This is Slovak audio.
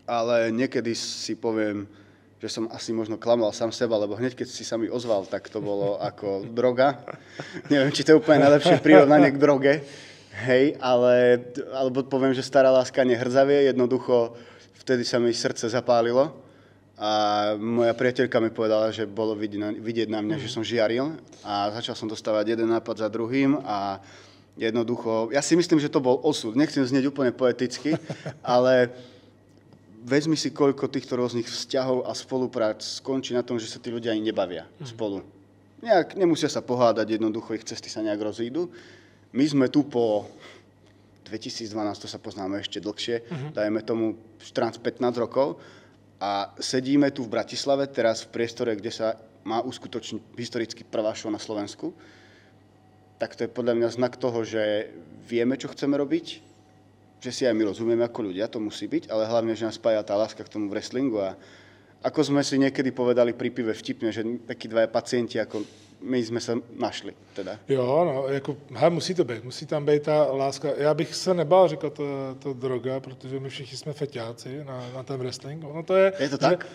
ale niekedy si poviem, že som asi možno klamal sám seba, lebo hneď, keď si sa mi ozval, tak to bolo ako droga. Neviem, či to je úplne najlepšie prirovnanie k droge. Hej, alebo poviem, že stará láska nehrdzavie, jednoducho vtedy sa mi srdce zapálilo a moja priateľka mi povedala, že bolo vidieť na mňa, že som žiaril a začal som dostávať jeden nápad za druhým a jednoducho, ja si myslím, že to bol osud. Nechcem znieť úplne poeticky, ale vezmi si, koľko týchto rôznych vzťahov a spoluprác skončí na tom, že sa tí ľudia ani nebavia spolu. Nemusia sa pohádať, jednoducho ich cesty sa nejak rozídu. My sme tu po 2012, to sa poznáme ešte dlhšie, dajme tomu 14-15 rokov a sedíme tu v Bratislave, teraz v priestore, kde sa má uskutočniť historicky prvá show na Slovensku. Tak to je podľa mňa znak toho, že vieme, čo chceme robiť, že si aj my rozumieme ako ľudia, to musí byť, ale hlavne, že nás spája tá láska k tomu wrestlingu a ako sme si niekedy povedali pri pive vtipne, že takí dvaja pacienti ako my jsme se našli teda. Jo, no, jako, musí tam být ta láska. Já bych se nebál říkat to droga, protože my všichni jsme feťáci na ten wrestling. Ono to je to tak?